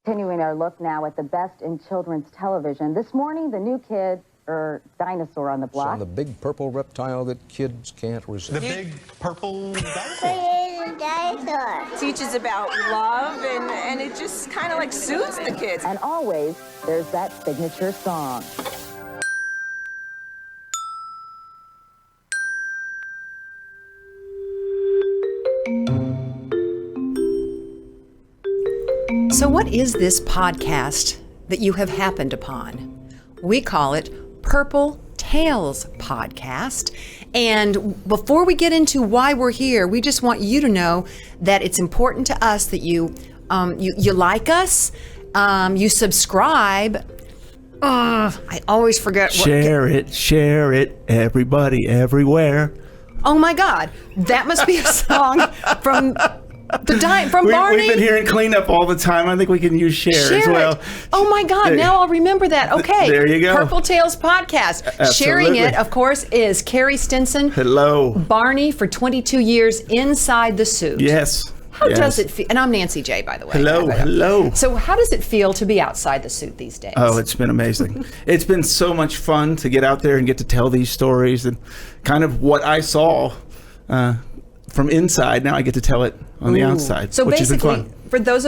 Continuing our look now at the best in children's television. This morning, the new kid, or dinosaur on the block. So the big purple reptile that kids can't resist. The big purple dinosaur. Teaches about love, and it just kind of like soothes the kids. And always, there's that signature song. So what is this podcast that you have happened upon? We call it Purple Tales Podcast. And before we get into why we're here, we just want you to know that it's important to us that you like us, you subscribe. I always forget. Share it, everybody, everywhere. Oh my God, that must be a song from Barney. We've been hearing cleanup all the time. I think we can use share as well. Oh my God, now I'll remember that. Okay. There you go. Purple Tales Podcast. Absolutely. Sharing it, of course, is Carrie Stinson. Hello. Barney for 22 years inside the suit. Yes. How does it feel? And I'm Nancy J, by the way. Hello. So how does it feel to be outside the suit these days? Oh, it's been amazing. It's been so much fun to get out there and get to tell these stories and kind of what I saw from inside. Now I get to tell it on the outside, so which has been basically, fun. for those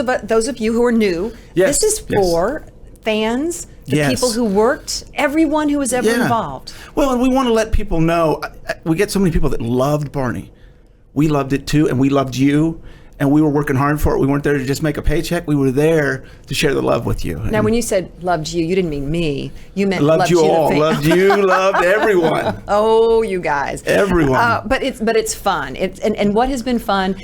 of you who are new, Yes, this is for fans, the Yes. people who worked, everyone who was ever involved. Well, and we want to let people know, we get so many people that loved Barney. We loved it too, and we loved you, and we were working hard for it. We weren't there to just make a paycheck. We were there to share the love with you. Now, when you said loved you didn't mean me. You meant loved you all. the Loved you. Loved everyone. Oh, you guys. Everyone. But it's fun. And what has been fun?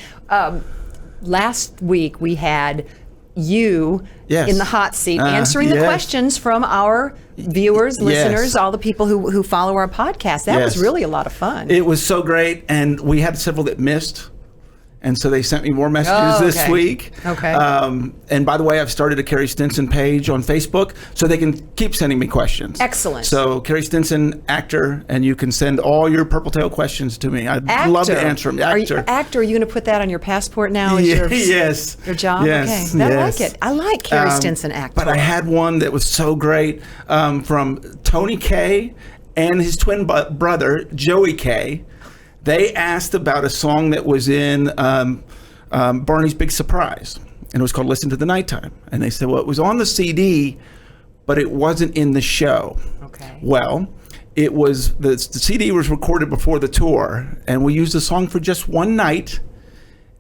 Last week we had you in the hot seat answering the questions from our viewers, listeners, all the people who follow our podcast. That was really a lot of fun. It was so great, and we had several that missed. And so they sent me more messages this week. Okay. And by the way, I've started a Carrie Stinson page on Facebook so they can keep sending me questions. Excellent. So Carrie Stinson, actor, and you can send all your Purple Tail questions to me. I'd love to answer them. Actor. Are you going to put that on your passport now? Yes. Your job? Yes. Okay. I like it. I like Carrie Stinson, actor. But I had one that was so great from Tony K and his twin brother, Joey K. They asked about a song that was in Barney's Big Surprise, and it was called Listen to the Nighttime. And they said, well, it was on the CD, but it wasn't in the show. Okay. Well, it was, the CD was recorded before the tour, and we used the song for just one night,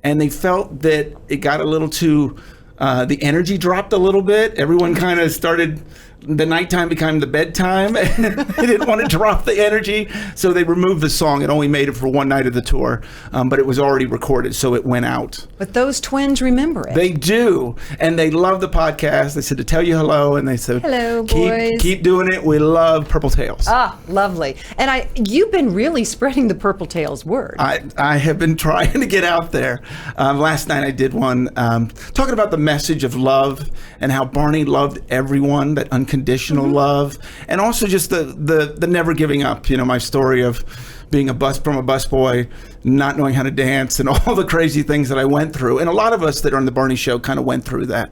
and they felt that it got a little too, the energy dropped a little bit. Everyone kind of started, the nighttime became the bedtime. They didn't want to drop the energy, so they removed the song. It only made it for one night of the tour, but it was already recorded, so it went out. But those twins remember it. They do, and they love the podcast. They said to tell you hello, and they said, hello, boys. Keep doing it. We love Purple Tales. Ah, lovely. And you've been really spreading the Purple Tales word. I have been trying to get out there. Last night I did one talking about the message of love and how Barney loved everyone, that unconditional love, and also just the never giving up. You know, my story of being from a busboy, not knowing how to dance, and all the crazy things that I went through. And a lot of us that are on the Barney Show kind of went through that.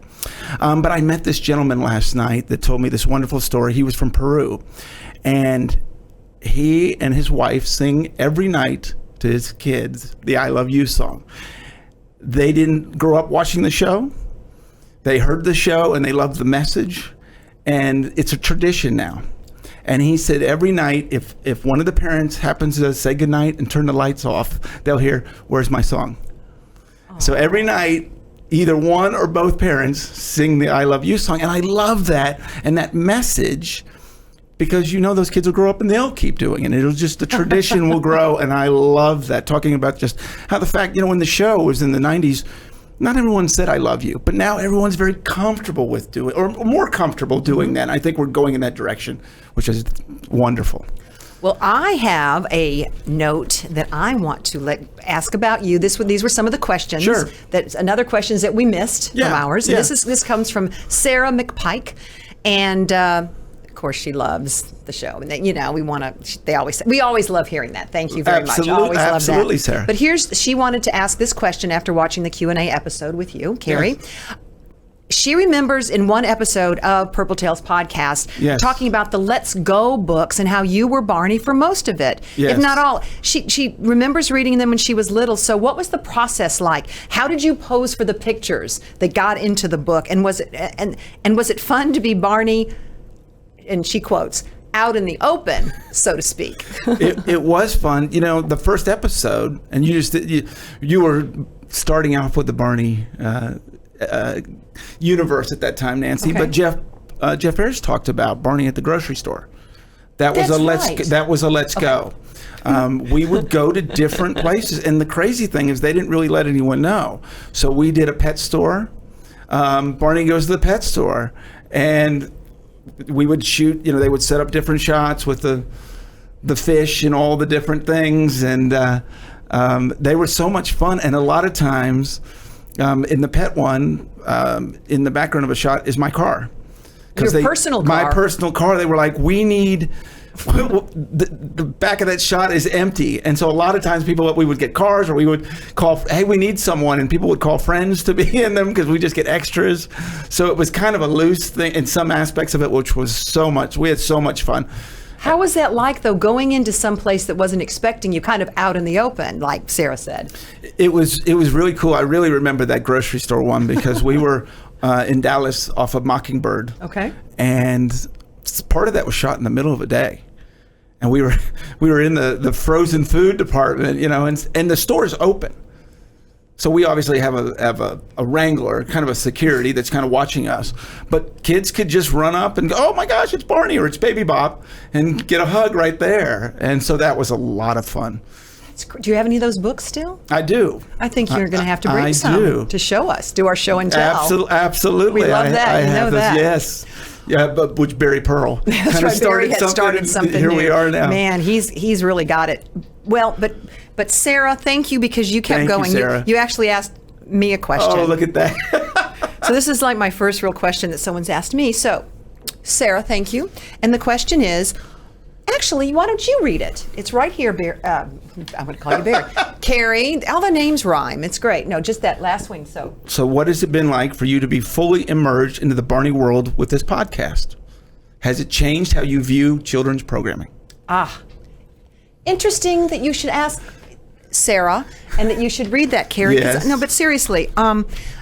But I met this gentleman last night that told me this wonderful story. He was from Peru, and he and his wife sing every night to his kids the I Love You song. They didn't grow up watching the show. They heard the show and they loved the message, and it's a tradition now. And he said every night, if one of the parents happens to say goodnight and turn the lights off, they'll hear, "Where's my song?" Aww. So every night, either one or both parents sing the I Love You song. And I love that and that message, because you know those kids will grow up and they'll keep doing it. It'll just, the tradition will grow. And I love that, talking about just how the fact, you know, when the show was in the 90s, not everyone said I love you, but now everyone's very comfortable with doing, or more comfortable doing that. And I think we're going in that direction, which is wonderful. Well, I have a note that I want to ask about you. These were some of the questions. Sure. Other questions that we missed from ours. And this comes from Sarah McPike, and of course she loves the show. And you know, we always love hearing that. Thank you very much. Always love absolutely, that. Sarah. But she wanted to ask this question after watching the Q&A episode with you, Carrie. Yes. she remembers in one episode of Purple Tales podcast Yes. talking about the Let's Go books and how you were Barney for most of it, Yes. if not all. She remembers reading them when she was little. So what was the process like? How did you pose for the pictures that got into the book? And was it fun to be Barney? And she quotes, out in the open, so to speak. It was fun. You know, the first episode, and you were starting off with the Barney universe at that time, Nancy. Okay. But Jeff Harris talked about Barney at the grocery store. That was That's a let's go. We would go to different places, and the crazy thing is they didn't really let anyone know. So we did a pet store. Barney goes to the pet store, and we would shoot. You know, they would set up different shots with the fish and all the different things, and they were so much fun. And a lot of times, in the pet one, in the background of a shot is my car. Your personal car. My personal car. They were like, we need. The back of that shot is empty, and so a lot of times we would get cars, or we would call, hey, we need someone, and people would call friends to be in them because we just get extras. So it was kind of a loose thing in some aspects of it, which was we had so much fun. How was that like, though, going into some place that wasn't expecting you, kind of out in the open, like Sarah said? It was really cool. I really remember that grocery store one because we were in Dallas off of Mockingbird. Okay. And part of that was shot in the middle of a day. And we were in the frozen food department, you know, and the store's open. So we obviously have a wrangler, kind of a security that's kind of watching us. But kids could just run up and go, oh my gosh, it's Barney or it's Baby Bop, and get a hug right there. And so that was a lot of fun. Do you have any of those books still? I do. I think you're going to have to bring I some do. to show us. Do our show and tell. Absolutely. We love that. I You know have those, that. yes. Yeah, but which Barry Pearl That's kind right. of Barry had started something Here new. we are now. Man, he's really got it. Well, but Sarah, thank you because you kept Thank you, going. Sarah. You actually asked me a question. Oh, look at that. So this is like my first real question that someone's asked me. So, Sarah, thank you. And the question is, actually, why don't you read it? It's right here, I'm going to call you Barry. Carrie, all the names rhyme. It's great. No, just that last wing. So what has it been like for you to be fully immersed into the Barney world with this podcast? Has it changed how you view children's programming? Interesting that you should ask Sarah and that you should read that, Carrie. 'Cause- Yes. No, but seriously,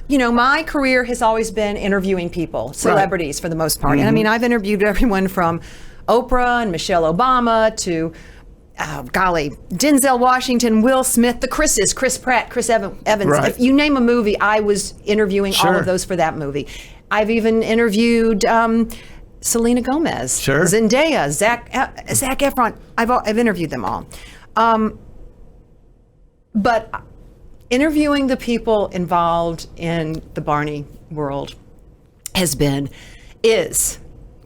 you know, my career has always been interviewing people, celebrities for the most part. And I mean, I've interviewed everyone from Oprah and Michelle Obama to, Denzel Washington, Will Smith, the Chris's, Chris Pratt, Chris Evans. Right. If you name a movie, I was interviewing all Sure. of those for that movie. I've even interviewed Selena Gomez, Sure. Zendaya, Zac Efron. I've interviewed them all. But interviewing the people involved in the Barney world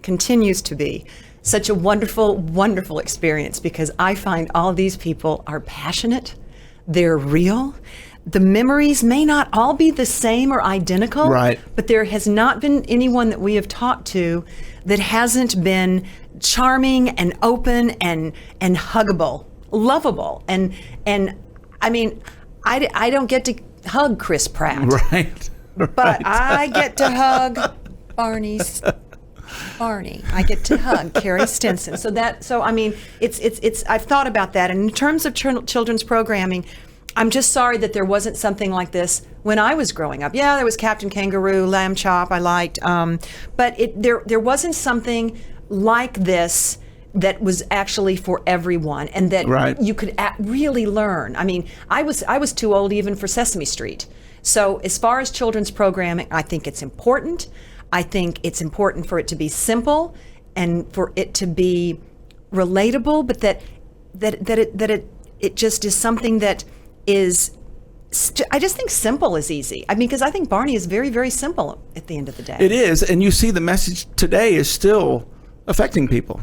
continues to be such a wonderful, wonderful experience because I find all these people are passionate, they're real. The memories may not all be the same or identical, Right. but there has not been anyone that we have talked to that hasn't been charming and open and huggable, lovable. And I mean, I don't get to hug Chris Pratt, Right. but I get to hug Barney. I get to hug Carrie Stinson. So I mean, it's. I've thought about that. And in terms of children's programming, I'm just sorry that there wasn't something like this when I was growing up. Yeah, there was Captain Kangaroo, Lamb Chop. I liked, but there wasn't something like this that was actually for everyone and that Right. you could really learn. I mean, I was too old even for Sesame Street. So as far as children's programming, I think it's important. I think it's important for it to be simple and for it to be relatable, but that it just is something that is. I just think simple is easy. I mean, because I think Barney is very, very simple at the end of the day. It is, and you see the message today is still affecting people.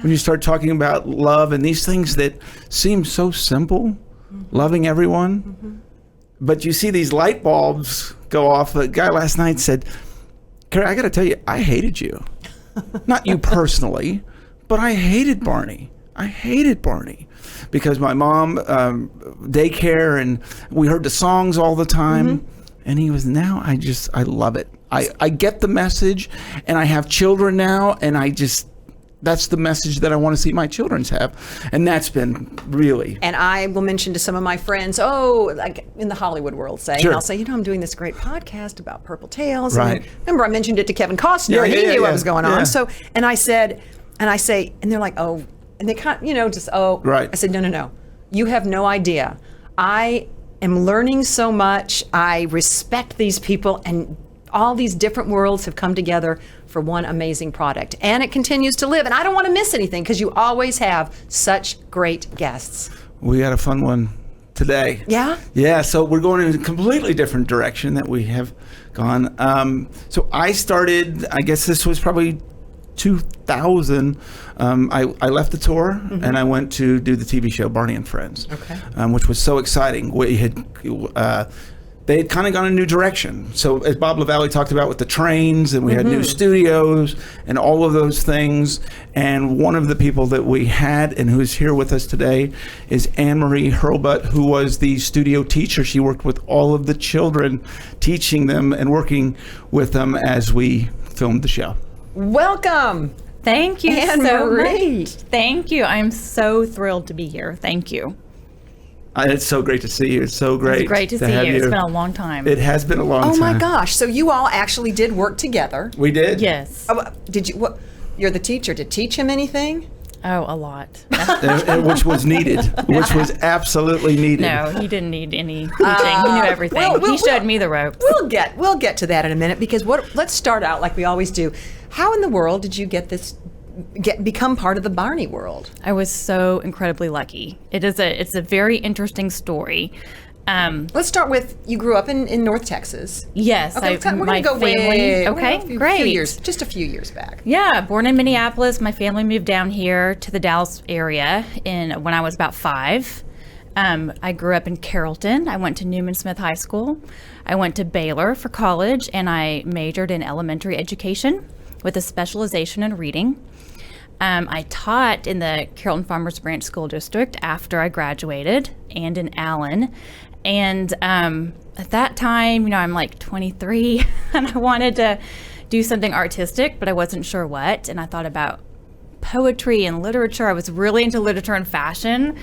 When you start talking about love and these things that seem so simple, loving everyone, but you see these light bulbs go off. A guy last night said, Carrie, I got to tell you, I hated you. Not you personally, but I hated Barney. I hated Barney because my mom, daycare, and we heard the songs all the time. And he was, now I love it. I get the message, and I have children now, and that's the message that I want to see my children have. And that's been really... And I will mention to some of my friends, like in the Hollywood world, say, Sure. and I'll say, I'm doing this great podcast about Purple Tails. Right. And remember, I mentioned it to Kevin Costner, and he knew what was going on. So, and I say, and they're like, oh, and they kind of, just, oh. Right. I said, no. You have no idea. I am learning so much. I respect these people, and all these different worlds have come together for one amazing product, and it continues to live. And I don't want to miss anything because you always have such great guests. We had a fun one today. Yeah? Yeah, so we're going in a completely different direction that we have gone. So I started, I guess this was probably 2000. I left the tour and I went to do the TV show Barney and Friends, which was so exciting. We had they had kind of gone a new direction. So as Bob LaValle talked about with the trains, and we had new studios and all of those things. And one of the people that we had and who's here with us today is Marie Hurlbut, who was the studio teacher. She worked with all of the children, teaching them and working with them as we filmed the show. Welcome. Thank you Anne so Marie. much. Thank you. I'm so thrilled to be here. Thank you. It's so great to see you. It's so great. It's great to see have you. It's been a long time. It has been a long time. Oh my gosh! So you all actually did work together. We did? Yes. Did you? What? You're the teacher. Did teach him anything? Oh, a lot. Which was needed. Which was absolutely needed. No, he didn't need any teaching. He knew everything. He showed me the ropes. We'll get to that in a minute, because let's start out like we always do. How in the world did you become part of the Barney world? I was so incredibly lucky. It's a very interesting story. Let's start with, you grew up in North Texas. Yes, Okay, we're going to go family. way, Great. just a few years back. Yeah, born in Minneapolis. My family moved down here to the Dallas area when I was about 5. I grew up in Carrollton. I went to Newman Smith High School. I went to Baylor for college, and I majored in elementary education with a specialization in reading. I taught in the Carrollton Farmers Branch School District after I graduated, and in Allen. And at that time, I'm like 23, and I wanted to do something artistic, but I wasn't sure what. And I thought about poetry and literature. I was really into literature and fashion.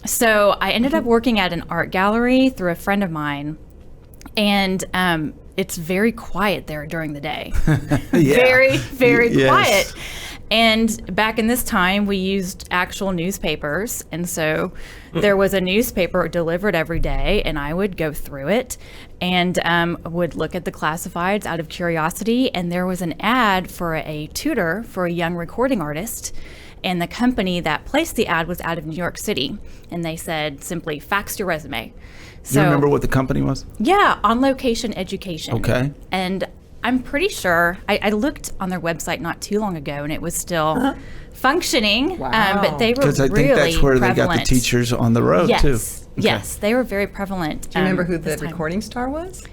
So I ended up working at an art gallery through a friend of mine. And it's very quiet there during the day. Very, very quiet. And back in this time, we used actual newspapers. And so there was a newspaper delivered every day, and I would go through it and would look at the classifieds out of curiosity. And there was an ad for a tutor for a young recording artist. And the company that placed the ad was out of New York City. And they said, simply, fax your resume. Do you remember what the company was? Yeah, On Location Education. Okay. And I'm pretty sure, I looked on their website not too long ago, and it was still functioning. Wow. But they were Because I really think that's where prevalent. they got the teachers on the road, too. Yes, they were very prevalent. Do you remember who the recording star was?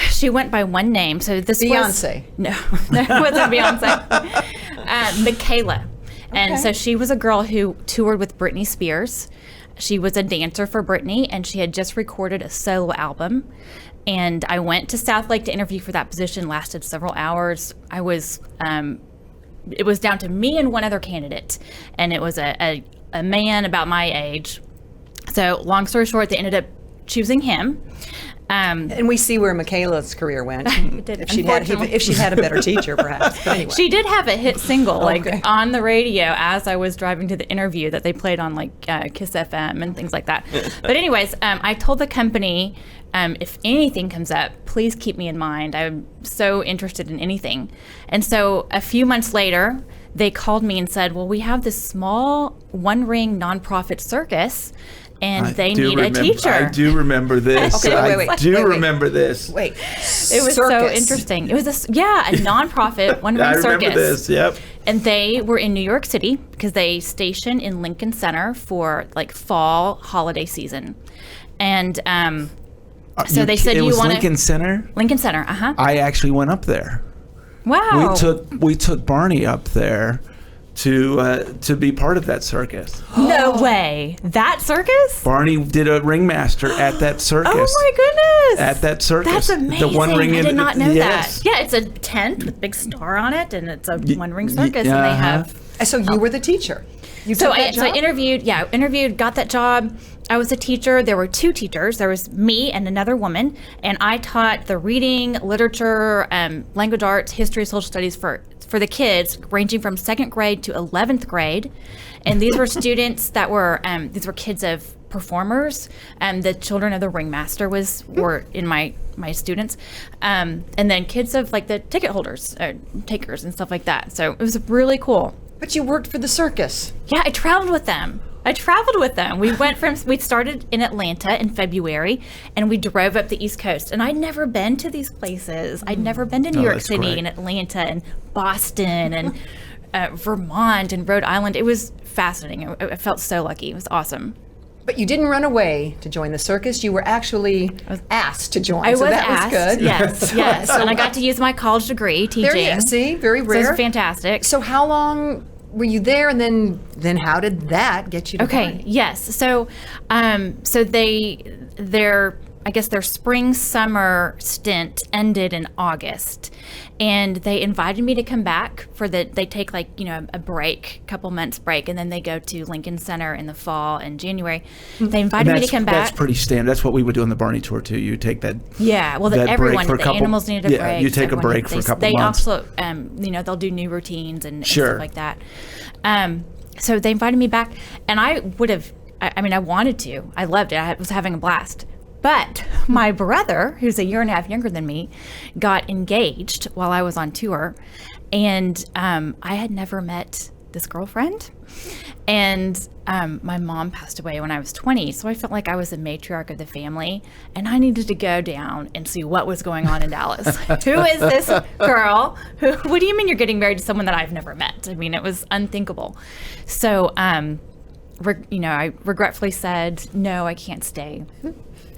She went by one name. So this Beyonce. was... No, it wasn't Beyonce. Michaela. And so she was a girl who toured with Britney Spears. She was a dancer for Britney, and she had just recorded a solo album. And I went to South Lake to interview for that position, lasted several hours. I was, it was down to me and one other candidate, and it was a man about my age. So long story short, they ended up choosing him. And we see where Michaela's career went. If she'd had a better teacher, perhaps. But anyway. She did have a hit single, on the radio as I was driving to the interview that they played on Kiss FM and things like that. But anyways, I told the company, if anything comes up, please keep me in mind. I'm so interested in anything. And so a few months later, they called me and said, well, we have this small one-ring nonprofit circus, and they need a teacher. I do remember this. Okay, wait, remember this. Wait, it was so interesting. It was a nonprofit one-ring circus. I remember this. Yep. And they were in New York City because they stationed in Lincoln Center for fall holiday season, and so they said, it "You was want Lincoln Center." Lincoln Center, I actually went up there. Wow. We took Barney up there to be part of that circus. No way. That circus? Barney did a ringmaster at that circus. Oh my goodness. At that circus. That's amazing. The one ring I did not know yes. that. Yeah, it's a tent with a big star on it, and it's a one ring circus, and they have. So you were the teacher. You So took that I job? interviewed, got that job. I was a teacher. There were 2 teachers. There was me and another woman, and I taught the reading, literature, language arts, history, social studies for the kids, ranging from 2nd grade to 11th grade. And these were students that were these were kids of performers. The children of the ringmaster were in my students, and then kids of like the ticket holders, takers, and stuff like that. So it was really cool. But you worked for the circus. Yeah, I traveled with them. We started in Atlanta in February, and we drove up the East Coast. And I'd never been to these places. I'd never been to New York that's City great. and Atlanta and Boston and Vermont and Rhode Island. It was fascinating. I felt so lucky. It was awesome. But you didn't run away to join the circus. You were actually asked to join. I so was that asked. was good. Yes. And I got to use my college degree teaching. There you see, very So it rare. was fantastic. So how long were you there, and then how did that get you to Okay. Barney? Yes. So, their spring summer stint ended in August, and they invited me to come back they take a couple months break, and then they go to Lincoln Center in the fall and January. They invited me to come back. That's pretty standard. That's what we would do on the Barney tour too. You take that. Yeah, well, that break everyone, for a the couple- animals needed a yeah, break. you take a Everyone- break for a couple They months. also, they'll do new routines and Sure. stuff like that. So they invited me back, and I would have. I wanted to. I loved it. I was having a blast. But my brother, who's a year and a half younger than me, got engaged while I was on tour, and I had never met this girlfriend. And my mom passed away when I was 20, so I felt like I was the matriarch of the family, and I needed to go down and see what was going on in Dallas. Who is this girl? What do you mean you're getting married to someone that I've never met? I mean, it was unthinkable. So, I regretfully said, no, I can't stay.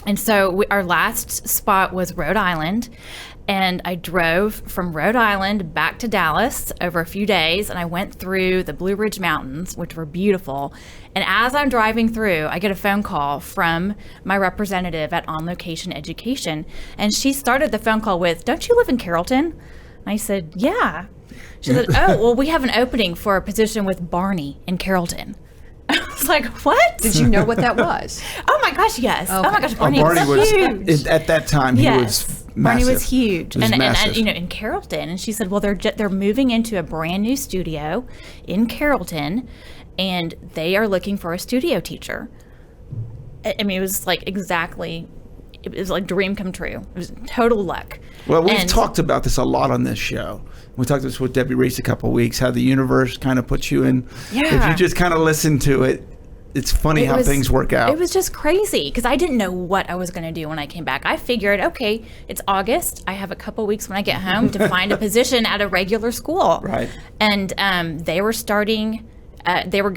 And so our last spot was Rhode Island, and I drove from Rhode Island back to Dallas over a few days, and I went through the Blue Ridge Mountains, which were beautiful. And as I'm driving through, I get a phone call from my representative at On Location Education, and she started the phone call with, "Don't you live in Carrollton?" And I said, "Yeah." She said, "Oh, well, we have an opening for a position with Barney in Carrollton." I was like, "What?" Did you know what that was? Oh my gosh, yes. Oh my gosh, Barney, Barney was huge. at that time. Yes. He was massive. Barney was huge, He was and massive. in Carrollton. And she said, "Well, they're moving into a brand new studio in Carrollton, and they are looking for a studio teacher." I mean, it was like exactly. It was like dream come true. It was total luck. Well, we've And- talked about this a lot on this show. We talked this with Debbie Reese a couple of weeks, how the universe kind of puts you in. If Yeah. you just kind of listen to it, it's funny It how was- things work out. It was just crazy because I didn't know what I was going to do when I came back. I figured, okay, it's August. I have a couple weeks when I get home to find a position at a regular school. Right. And they were starting. We were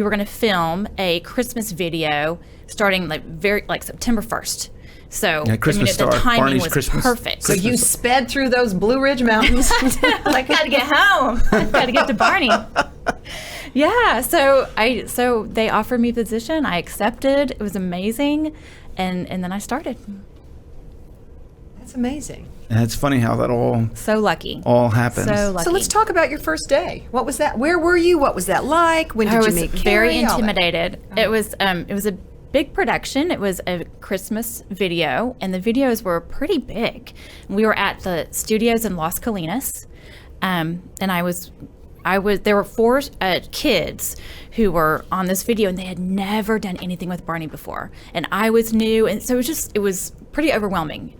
gonna film a Christmas video starting like September 1st. So Yeah, Christmas the star. timing Barney's was Christmas- perfect. So you sped through those Blue Ridge Mountains. I gotta get home. I gotta get to Barney. Yeah, so they offered me a position. I accepted. It was amazing, and then I started. That's amazing. And it's funny how that So lucky. all happens. So lucky. So let's talk about your first day. What was that? Where were you? What was that like? When did I you was meet very Carrie? All that. intimidated. It was a big production. It was a Christmas video, and the videos were pretty big. We were at the studios in Las Colinas, and there were 4 kids who were on this video, and they had never done anything with Barney before, and I was new, and so it was pretty overwhelming.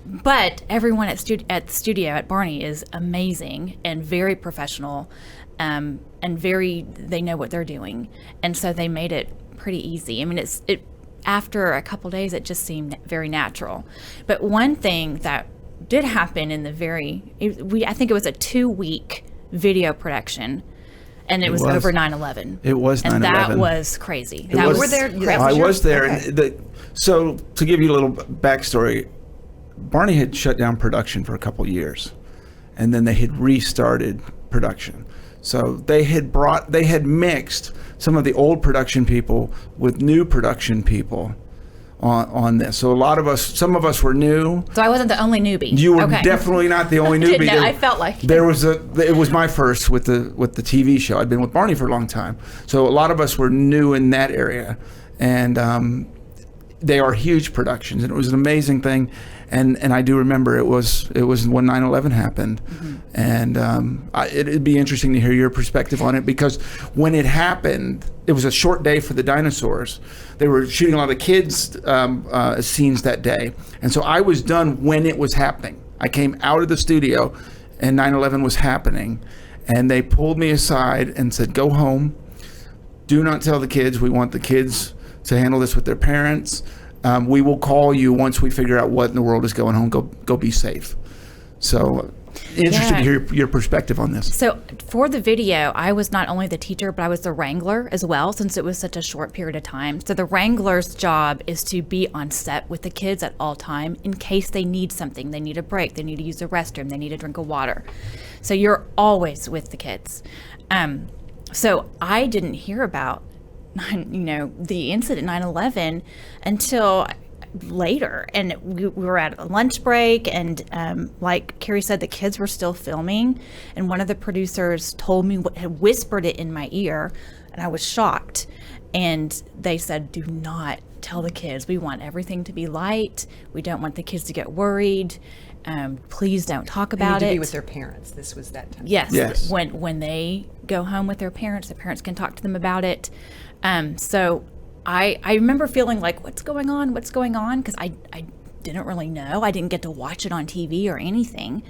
But everyone at the studio at Barney is amazing and very professional, and they know what they're doing, and so they made it pretty easy. I mean, after a couple days, it just seemed very natural. But one thing that did happen in I think it was a 2-week video production, and it was over 9/11. It was 9/11. And that was crazy. It was- were there- that I was your- was there. okay. And so to give you a little backstory, Barney had shut down production for a couple years, and then they had restarted production. So they had mixed some of the old production people with new production people on this. So some of us were new. So I wasn't the only newbie. You were Okay. definitely not the only newbie. No, I felt like it was my first with the TV show. I'd been with Barney for a long time. So a lot of us were new in that area. And they are huge productions, and it was an amazing thing. And I do remember it was when 9/11 happened, and it'd be interesting to hear your perspective on it, because when it happened, it was a short day for the dinosaurs. They were shooting a lot of kids scenes that day, and so I was done when it was happening. I came out of the studio, and 9/11 was happening, and they pulled me aside and said, "Go home. Do not tell the kids. We want the kids to handle this with their parents. We will call you once we figure out what in the world is going on. Go be safe." So interested to hear your perspective on this. So for the video, I was not only the teacher, but I was the wrangler as well, since it was such a short period of time. So the wrangler's job is to be on set with the kids at all time in case they need something. They need a break, they need to use the restroom, they need a drink of water. So you're always with the kids. So I didn't hear about the incident 9/11 until later, and we were at a lunch break, and like Carrie said, the kids were still filming, and one of the producers told me had whispered it in my ear, and I was shocked. And they said, "Do not tell the kids. We want everything to be light. We don't want the kids to get worried. Please don't talk about They need it." to be with their parents. This was that time. Yes. When they go home with their parents, the parents can talk to them about it. So I remember feeling like, what's going on? Because I didn't really know. I didn't get to watch it on TV or anything.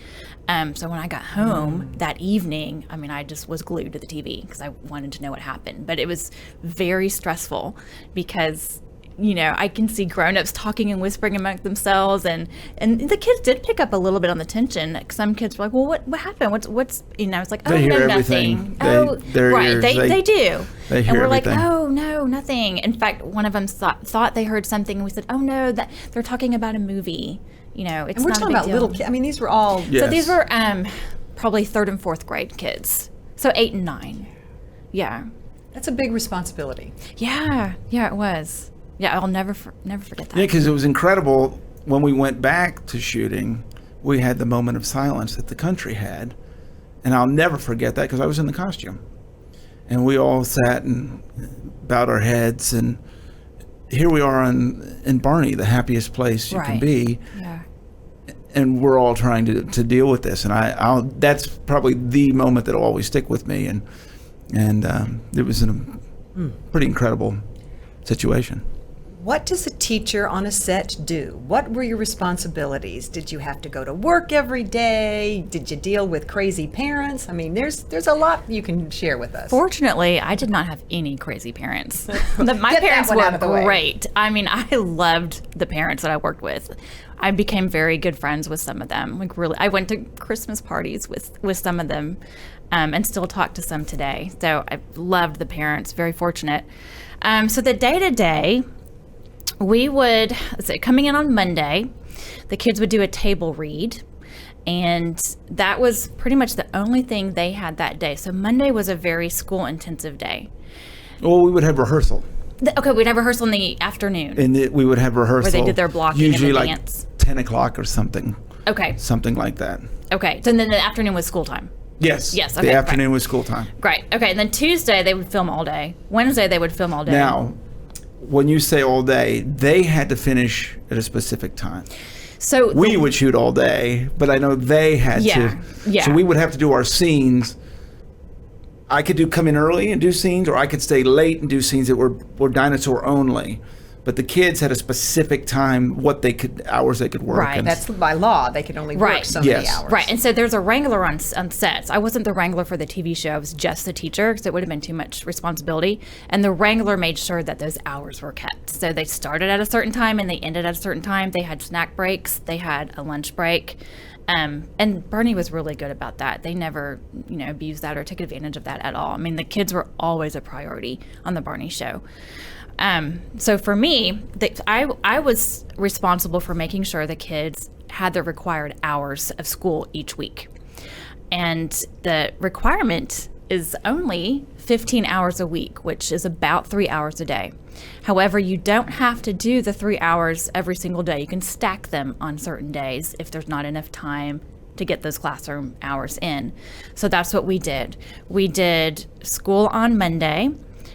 So when I got home that evening, I just was glued to the TV because I wanted to know what happened. But it was very stressful because I can see grown-ups talking and whispering amongst themselves, and the kids did pick up a little bit on the tension. Some kids were like, "Well, what happened? What's?" I was like, "Oh, They no, hear nothing." everything. They do. They hear and we're like, everything. "Oh, no, nothing." In fact, one of them thought they heard something, and we said, "Oh no, that they're talking about a movie." It's And we're not a talking big about deal. little kids. These were all. So Yes. these were probably 3rd and 4th grade kids. So 8 and 9. Yeah. That's a big responsibility. Yeah, it was. Yeah, I'll never forget that. Yeah, because it was incredible when we went back to shooting. We had the moment of silence that the country had, and I'll never forget that because I was in the costume, and we all sat and bowed our heads, and here we are in Barney, the happiest place you can be. Yeah. And we're all trying to deal with this, and I'll that's probably the moment that'll always stick with me, and it was a pretty incredible situation. What does a teacher on a set do? What were your responsibilities? Did you have to go to work every day? Did you deal with crazy parents? There's a lot you can share with us. Fortunately, I did not have any crazy parents. My Get parents that one out of the were way. great. I loved the parents that I worked with. I became very good friends with some of them. I went to Christmas parties with some of them, and still talk to some today. So I loved the parents. Very fortunate. So the day-to-day, we would, coming in on Monday, the kids would do a table read, and that was pretty much the only thing they had that day. So Monday was a very school-intensive day. Well, we would have rehearsal. We'd have rehearsal in the afternoon. And we would have rehearsal. Where they did their blocking usually in like advance. 10 o'clock or something. Okay. Something like that. Okay. So then the afternoon was school time. Yes. Yes, okay, The afternoon was school time. Great. Okay. And then Tuesday they would film all day. Wednesday they would film all day. Now, when you say all day, they had to finish at a specific time. So We would shoot all day, but I know they had to. Yeah. So we would have to do our scenes. I could come in early and do scenes, or I could stay late and do scenes that were dinosaur only. But the kids had a specific time, hours they could work. Right. and- That's by law. They can only work Right. so many Yes. hours. Right, and so there's a wrangler on sets. I wasn't the wrangler for the TV show. I was just the teacher, because it would have been too much responsibility. And the wrangler made sure that those hours were kept. So they started at a certain time and they ended at a certain time. They had snack breaks. They had a lunch break. And Barney was really good about that. They never, abused that or took advantage of that at all. The kids were always a priority on the Barney show. So for me, I was responsible for making sure the kids had the required hours of school each week. And the requirement is only 15 hours a week, which is about 3 hours a day. However, you don't have to do the 3 hours every single day. You can stack them on certain days if there's not enough time to get those classroom hours in. So that's what we did. We did school on Monday,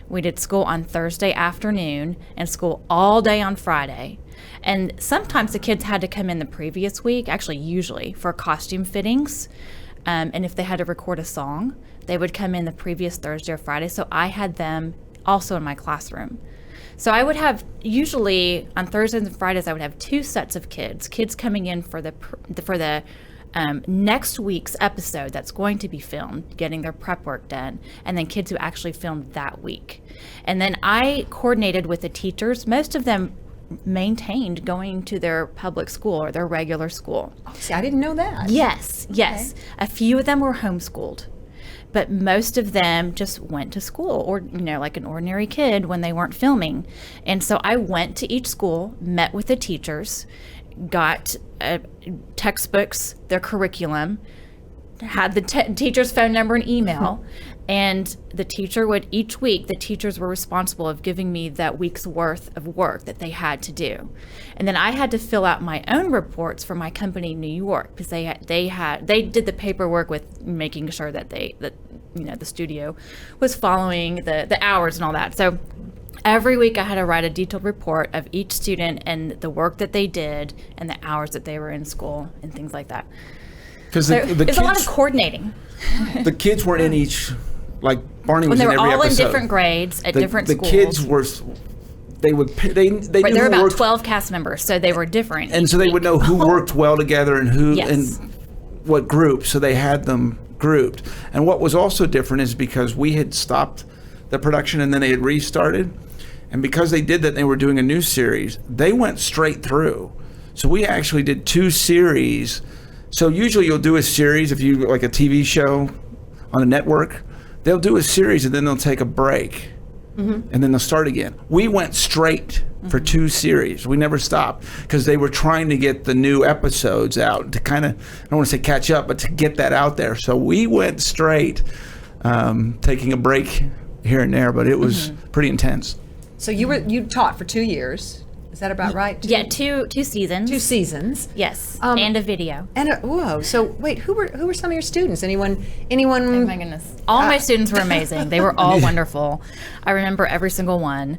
we did school on Thursday afternoon, and school all day on Friday. And sometimes the kids had to come in the previous week, actually usually, for costume fittings. And if they had to record a song, they would come in the previous Thursday or Friday. So I had them also in my classroom. So I would have, usually on Thursdays and Fridays, I would have 2 sets of kids coming in for the next week's episode that's going to be filmed, getting their prep work done, and then kids who actually filmed that week. And then I coordinated with the teachers. Most of them maintained going to their public school or their regular school. Oh, see, I didn't know that. Yes. Okay. A few of them were homeschooled, but most of them just went to school, or like an ordinary kid when they weren't filming. And so I went to each school, met with the teachers, got textbooks, their curriculum, had the teacher's phone number and email, and the teacher would, each week, the teachers were responsible of giving me that week's worth of work that they had to do. And then I had to fill out my own reports for my company in New York, because they did the paperwork with making sure that the studio was following the hours and all that. So every week I had to write a detailed report of each student and the work that they did and the hours that they were in school and things like that. Because So it's a lot of coordinating. the kids weren't in each, like Barney was When they in were every all episode. in different grades at different the schools. kids were, they Right, knew there were who about worked, 12 cast members, so they were different. and each so they week. would know who worked well together and who Yes. and what group. So they had them grouped. And what was also different is because we had stopped the production and then they had restarted, and because they did that, they were doing a new series. They went straight through. So we actually did 2 series. So usually you'll do a series if you like a TV show on a network. They'll do a series and then they'll take a break, and then they'll start again. We went straight for 2 series. We never stopped because they were trying to get the new episodes out to kind of, I don't want to say catch up, but to get that out there. So we went straight, taking a break here and there, but it was pretty intense. So you taught for 2 years. Is that about right? Yeah, two seasons. 2 seasons. Yes, and a video. And whoa! So wait, who were some of your students? Anyone? Oh my goodness. All my students were amazing. They were all wonderful. I remember every single one.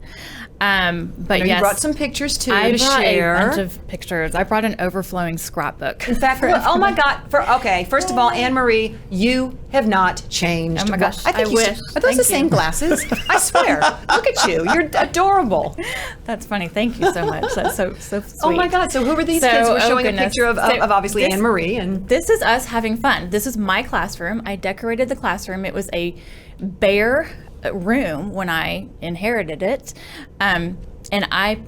But yes, you brought some pictures too I to brought share. a bunch of pictures. I brought an overflowing scrapbook. In fact, oh my God! First of all, Anne Marie, you have not changed. Oh my gosh, I think I you wish. Are those Thank the same you. glasses? I swear. Look at you. You're adorable. That's funny. Thank you so much. That's so sweet. Oh my God! So who were these kids? We're showing a picture of obviously this- Anne Marie and. This is us having fun. This is my classroom. I decorated the classroom. It was a bare room when I inherited it. And I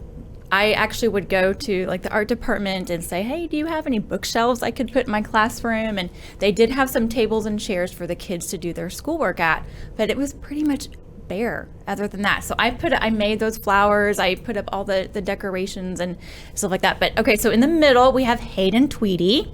actually would go to like the art department and say, hey, do you have any bookshelves I could put in my classroom? And they did have some tables and chairs for the kids to do their schoolwork at, but it was pretty much bare other than that. So I made those flowers, I put up all the decorations and stuff like that. But okay, so in the middle we have Hayden Tweedy,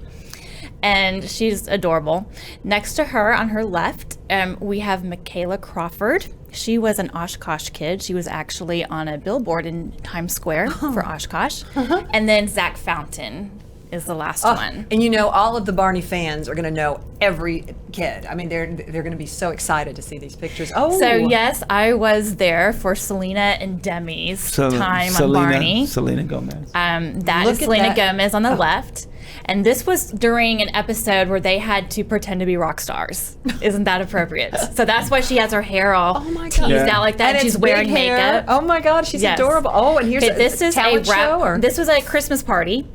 and she's adorable. Next to her on her left, we have Michaela Crawford. She was an Oshkosh kid. She was actually on a billboard in Times Square for Oshkosh. And then Zach Fountain is the last one. And all of the Barney fans are going to know every kid. I mean, they're going to be so excited to see these pictures. Oh, So yes, I was there for Selena and Demi's time on Barney. Selena Gomez. That Look is at Selena that. Gomez on the left. And this was during an episode where they had to pretend to be rock stars. Isn't that appropriate? So that's why she has her hair all teased Yeah. out like that. and She's it's wearing big hair. makeup. Oh my God, she's Yes. adorable. Oh, and here's Okay, this is a talent show. Or? This was a Christmas party.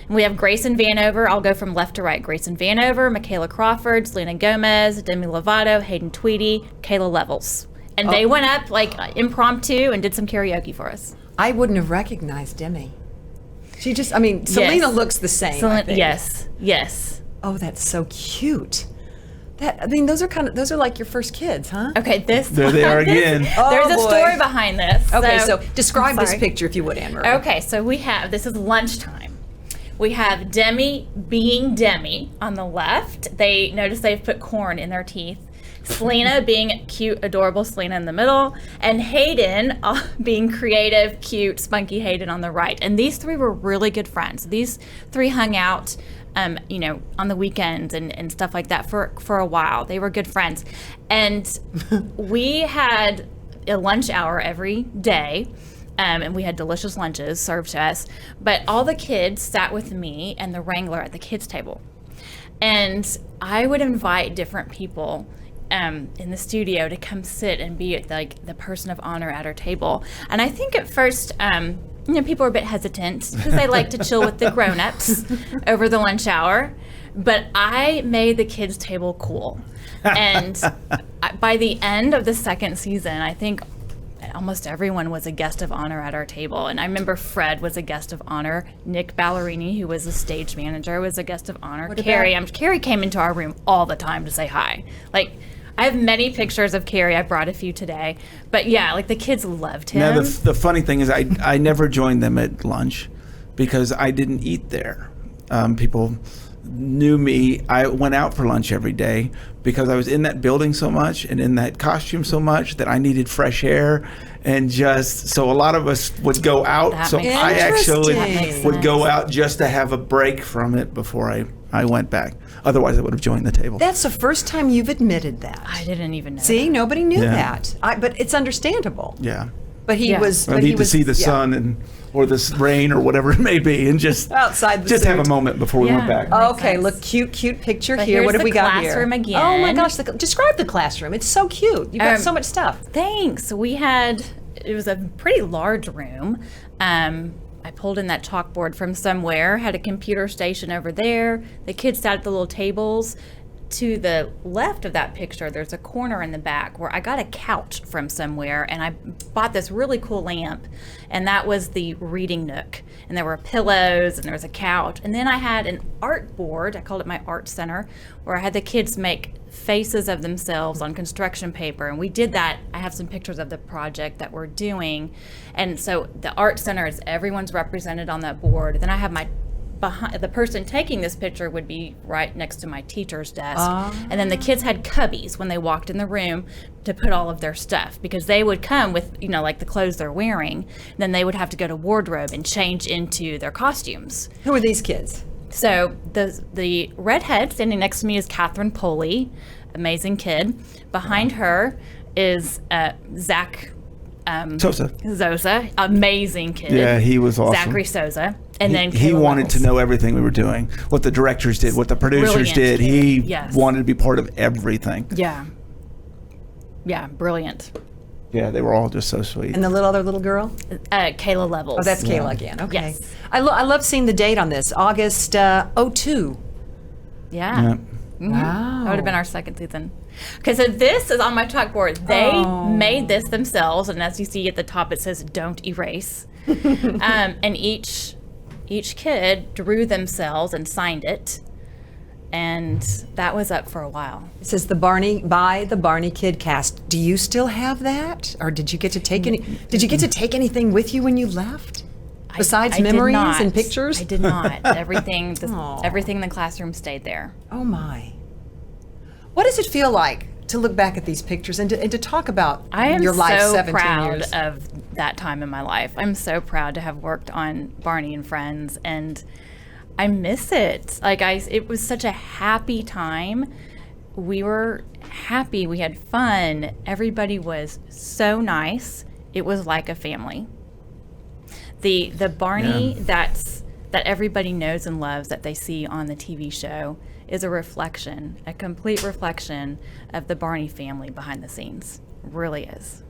And we have Grayson Vanover. I'll go from left to right. Grayson Vanover, Michaela Crawford, Selena Gomez, Demi Lovato, Hayden Tweedy, Kayla Levels. And they went up like impromptu and did some karaoke for us. I wouldn't have recognized Demi. She just, Selena looks the same. I think. Yes. Oh, that's so cute. Those are like your first kids, huh? Okay, There they are again. There's a boy. story behind this. Okay, so describe this sorry. picture if you would, Anne Marie. Okay, so this is lunchtime. We have Demi being Demi on the left. They notice they've put corn in their teeth. Selena being cute, adorable Selena in the middle, and Hayden being creative, cute, spunky Hayden on the right. And these three were really good friends. These three hung out, on the weekends and stuff like that for a while. They were good friends. And we had a lunch hour every day. And we had delicious lunches served to us. But all the kids sat with me and the wrangler at the kids' table. And I would invite different people in the studio to come sit and be like the person of honor at our table. And I think at first, people were a bit hesitant because they like to chill with the grown-ups over the lunch hour. But I made the kids' table cool. And by the end of the second season, I think almost everyone was a guest of honor at our table. And I remember Fred was a guest of honor. Nick Ballerini, who was the stage manager, was a guest of honor. Carrie came into our room all the time to say hi. Like, I have many pictures of Carrie. I brought a few today. But yeah, like the kids loved him. Now, the funny thing is I never joined them at lunch because I didn't eat there. People knew me. I went out for lunch every day because I was in that building so much and in that costume so much that I needed fresh air. And so a lot of us would go out. So I actually would go out just to have a break from it before I went back. Otherwise, I would have joined the table. That's the first time you've admitted that. I didn't even know. See, that. Nobody knew that. But it's understandable. Yeah. But he was. I need to see the sun or the rain or whatever it may be, and just outside the just suit. have a moment before we went back. Okay, look, cute picture but here. What have we got here? Classroom again. Oh my gosh! Describe the classroom. It's so cute. You've got so much stuff. Thanks. It was a pretty large room. I pulled in that chalkboard from somewhere, had a computer station over there. The kids sat at the little tables. To the left of that picture, there's a corner in the back where I got a couch from somewhere, and I bought this really cool lamp, and that was the reading nook. And there were pillows, and there was a couch. And then I had an art board, I called it my art center, where I had the kids make faces of themselves on construction paper. And we did that. I have some pictures of the project that we're doing. And so the art center is everyone's represented on that board. Then I have the person taking this picture would be right next to my teacher's desk. And then the kids had cubbies when they walked in the room to put all of their stuff, because they would come with, like the clothes they're wearing. Then they would have to go to wardrobe and change into their costumes. Who are these kids? So the redhead standing next to me is Catherine Poley, amazing kid. Behind her is Zach Zosa, amazing kid. Yeah, he was awesome. Zachary Souza. And then he Kayla wanted Levels. to know everything we were doing, what the directors did, what the producers did. He wanted to be part of everything. Yeah. Yeah, brilliant. Yeah, they were all just so sweet. And the other little girl? Kayla Levels. Oh, that's Kayla again. Okay. Yes. I love seeing the date on this, August 02. Yeah. Wow. That would have been our second season. Okay, so this is on my chalkboard. They made this themselves, and as you see at the top, it says "Don't erase." And each kid drew themselves and signed it, and that was up for a while. It says the Barney Kid Cast. Do you still have that, or did you get to take anything with you when you left? Besides I memories did not. and pictures? I did not. Everything in the classroom stayed there. Oh my. What does it feel like to look back at these pictures and to talk about your life so 17 proud years? of that time in my life. I'm so proud to have worked on Barney and Friends, and I miss it. It was such a happy time. We were happy. We had fun. Everybody was so nice. It was like a family. The Barney that everybody knows and loves that they see on the TV show is a complete reflection of the Barney family behind the scenes. It really is.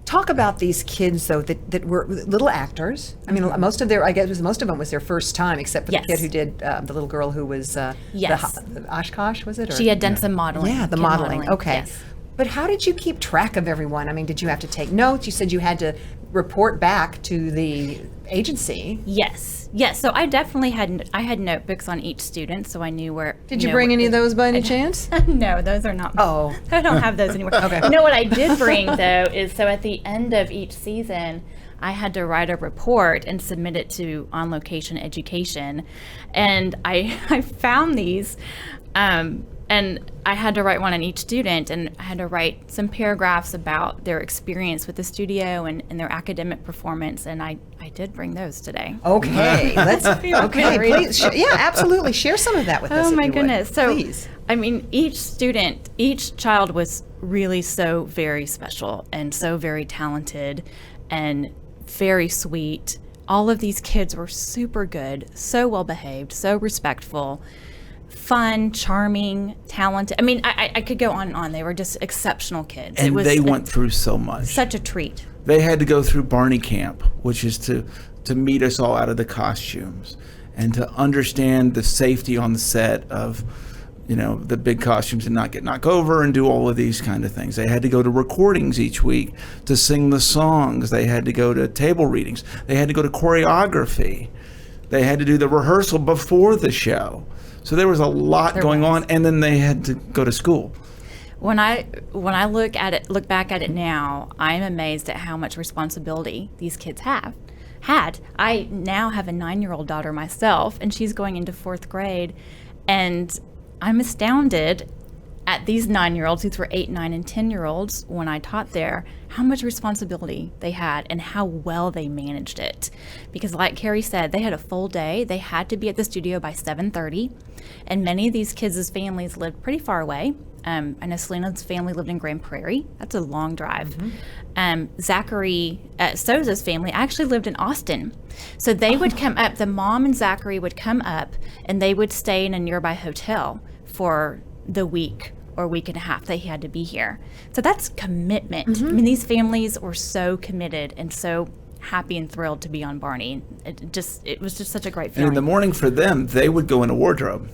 Talk about these kids, though, that were little actors. I mean, most of them was their first time, except for the kid who did, the little girl who was the Oshkosh, was it? She had done some modeling. Yeah, the modeling. Okay. Yes. But how did you keep track of everyone? I mean, did you have to take notes? You said you had to report back to the agency. Yes. So I definitely had notebooks on each student, so I knew where. Did you bring any of those by any chance? No, those are not. Oh, I don't have those anymore. Okay. You know what I did bring though is, so at the end of each season, I had to write a report and submit it to On Location Education. And I found these, and I had to write one on each student, and I had to write some paragraphs about their experience with the studio and their academic performance, and I did bring those today. Okay, okay, please, yeah, absolutely. Share some of that with us. Oh if my you would. goodness. So, Please. I mean, each child was really so very special and so very talented and very sweet. All of these kids were super good, so well behaved, so respectful, fun, charming, talented. I mean, I could go on and on. They were just exceptional kids. And they went through so much. Such a treat. They had to go through Barney camp, which is to meet us all out of the costumes and to understand the safety on the set of, the big costumes and not get knocked over and do all of these kind of things. They had to go to recordings each week to sing the songs. They had to go to table readings. They had to go to choreography. They had to do the rehearsal before the show. So there was a lot going on, and then they had to go to school. When I look back at it now, I'm amazed at how much responsibility these kids had. I now have a 9-year-old daughter myself, and she's going into 4th grade, and I'm astounded at these 9-year-olds, these were 8, 9, and 10-year-olds when I taught there, how much responsibility they had and how well they managed it. Because like Carrie said, they had a full day. They had to be at the studio by 7:30, and many of these kids' families lived pretty far away. I know Selena's family lived in Grand Prairie. That's a long drive. Zachary Souza's family actually lived in Austin. So they would come up, the mom and Zachary would come up, and they would stay in a nearby hotel for the week or week and a half they had to be here. So that's commitment. I mean, these families were so committed and so happy and thrilled to be on Barney. It was just such a great feeling. And in the morning for them, they would go in a wardrobe.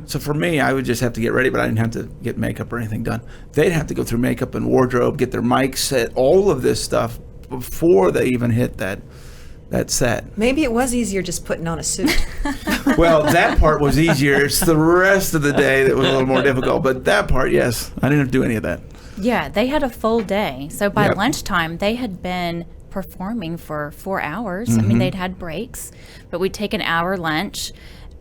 So for me, I would just have to get ready, but I didn't have to get makeup or anything done. They'd have to go through makeup and wardrobe, get their mic set, all of this stuff before they even hit that set. Maybe it was easier just putting on a suit. Well, that part was easier. It's the rest of the day that was a little more difficult. But that part, yes, I didn't have to do any of that. Yeah, they had a full day. So by lunchtime, they had been performing for 4 hours. I mean, they'd had breaks, but we'd take an hour lunch,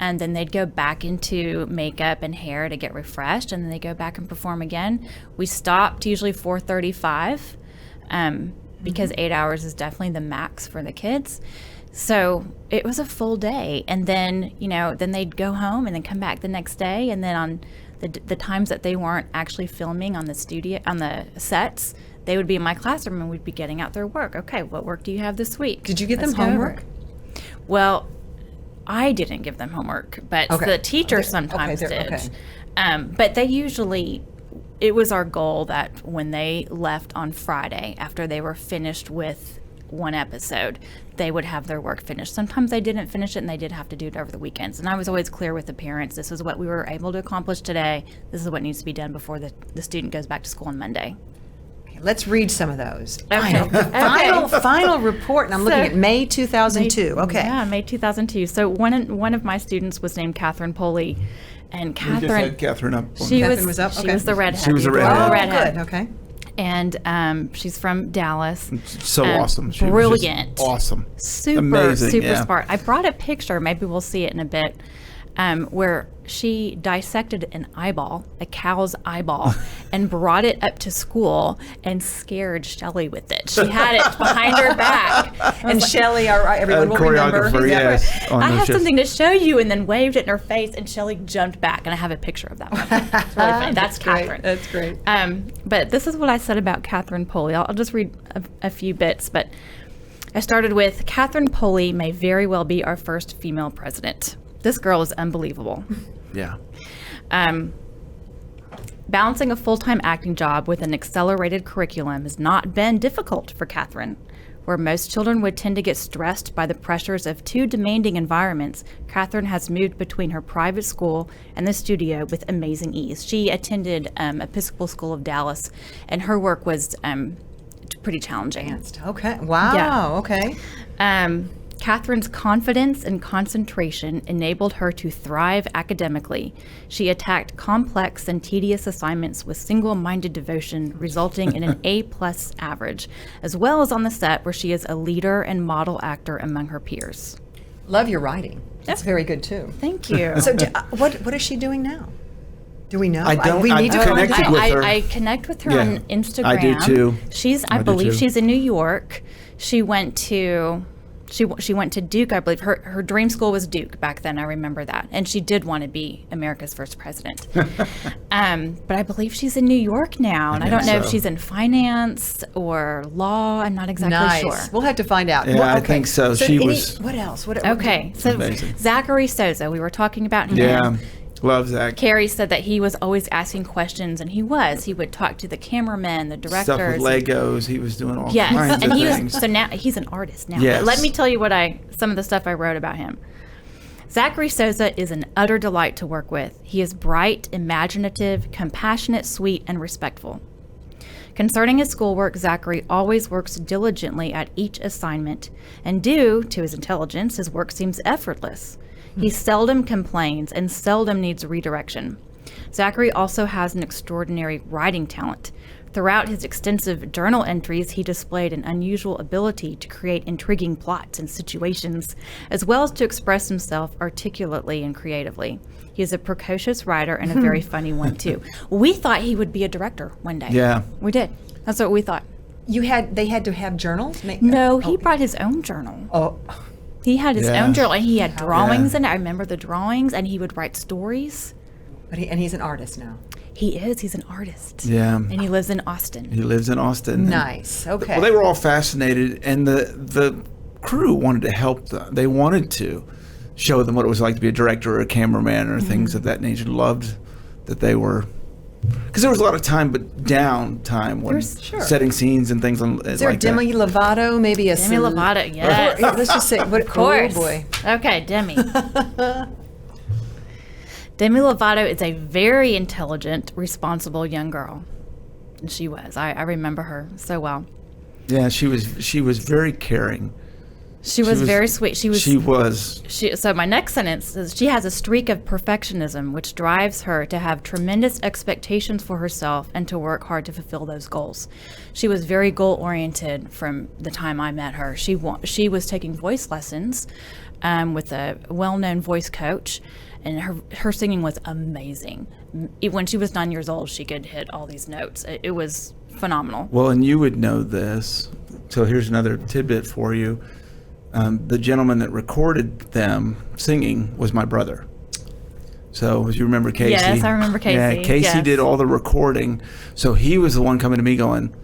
and then they'd go back into makeup and hair to get refreshed, and then they go back and perform again. We stopped usually 4:35 because 8 hours is definitely the max for the kids. So it was a full day, and then then they'd go home and then come back the next day, and then on the times that they weren't actually filming on the studio, on the sets, they would be in my classroom and we'd be getting out their work. Okay, what work do you have this week? Did you get Let's them go homework? over it. Well, I didn't give them homework, but the teachers sometimes did. But they usually, it was our goal that when they left on Friday, after they were finished with one episode, they would have their work finished. Sometimes they didn't finish it and they did have to do it over the weekends. And I was always clear with the parents, this is what we were able to accomplish today. This is what needs to be done before the student goes back to school on Monday. Let's read some of those. Okay. Final report, and I'm looking at May 2002. Okay. Yeah, May 2002. So one of my students was named Catherine Poley, and We just Catherine, had Catherine up. Catherine was up? She Okay. was the redhead. She was the beautiful redhead. Oh, redhead. good. Okay. And she's from Dallas. So awesome. She was just Brilliant. awesome. Super, Amazing, super yeah. smart. I brought a picture, maybe we'll see it in a bit, where she dissected an eyeball, a cow's eyeball, and brought it up to school and scared Shelley with it. She had it behind her back. And Shelley, everyone will remember. Choreographer, yes. I have something to show you, and then waved it in her face, and Shelley jumped back, and I have a picture of that one. It's really funny. That's Catherine. That's great. But this is what I said about Catherine Poley. I'll just read a few bits, but I started with, Catherine Poley may very well be our first female president. This girl is unbelievable. Yeah. Balancing a full-time acting job with an accelerated curriculum has not been difficult for Catherine. Where most children would tend to get stressed by the pressures of two demanding environments, Catherine has moved between her private school and the studio with amazing ease. She attended Episcopal School of Dallas, and her work was pretty challenging. Okay. Wow. Yeah. Okay. Catherine's confidence and concentration enabled her to thrive academically. She attacked complex and tedious assignments with single-minded devotion, resulting in an A+ average, as well as on the set where she is a leader and model actor among her peers. Love your writing. That's very good too. Thank you. So, what is she doing now? Do we know? I don't. We need to I've find connected out. with her. I connect with her Yeah, on Instagram. I do too. I do believe too. she's in New York. She went to Duke, I believe. Her dream school was Duke back then. I remember that. And she did want to be America's first president. But I believe she's in New York now. And I don't know if she's in finance or law. I'm not exactly sure. We'll have to find out. Yeah, I think so. She was. What else? Okay. So Amazing. Zachary Souza, we were talking about him. Yeah, love Zach. Carrie said that he was always asking questions, and he would talk to the cameramen, the directors. Stuff with Legos. He was doing all Yes, kinds and of he things. was, so now he's an artist now. Yes. But let me tell you some of the stuff I wrote about him. Zachary Souza is an utter delight to work with. He is bright, imaginative, compassionate, sweet, and respectful. Concerning his schoolwork, Zachary always works diligently at each assignment, and due to his intelligence, his work seems effortless. He seldom complains and seldom needs redirection. Zachary also has an extraordinary writing talent. Throughout his extensive journal entries, he displayed an unusual ability to create intriguing plots and situations, as well as to express himself articulately and creatively. He is a precocious writer and a very funny one, too. We thought he would be a director one day. Yeah. We did. That's what we thought. They had to have journals? No, he brought his own journal. Oh, He had his Yeah. own journal, and he had drawings Yeah. in it. I remember the drawings, and he would write stories. but he's an artist now. He is. He's an artist. Yeah. And he lives in Austin. He lives in Austin. Nice. Okay. Well, they were all fascinated, and the crew wanted to help them. They wanted to show them what it was like to be a director or a cameraman or things of that nature. Loved that they were, because there was a lot of downtime when Sure. setting scenes and things on. Is there a Demi Lovato? Maybe a Demi Lovato, yes. Let's just say, what, Of course. Oh boy. Okay, Demi. Demi Lovato is a very intelligent, responsible young girl. And she was. I remember her so well. Yeah, she was very caring. She was very sweet. She was. So my next sentence is, she has a streak of perfectionism which drives her to have tremendous expectations for herself and to work hard to fulfill those goals. She was very goal-oriented from the time I met her. She was taking voice lessons with a well-known voice coach, and her singing was amazing. When she was 9 years old, she could hit all these notes. It was phenomenal. Well, and you would know this. So here's another tidbit for you. The gentleman that recorded them singing was my brother. So, as you remember Casey? Yes, I remember Casey. Yeah, Casey Yes. did all the recording. So he was the one coming to me going,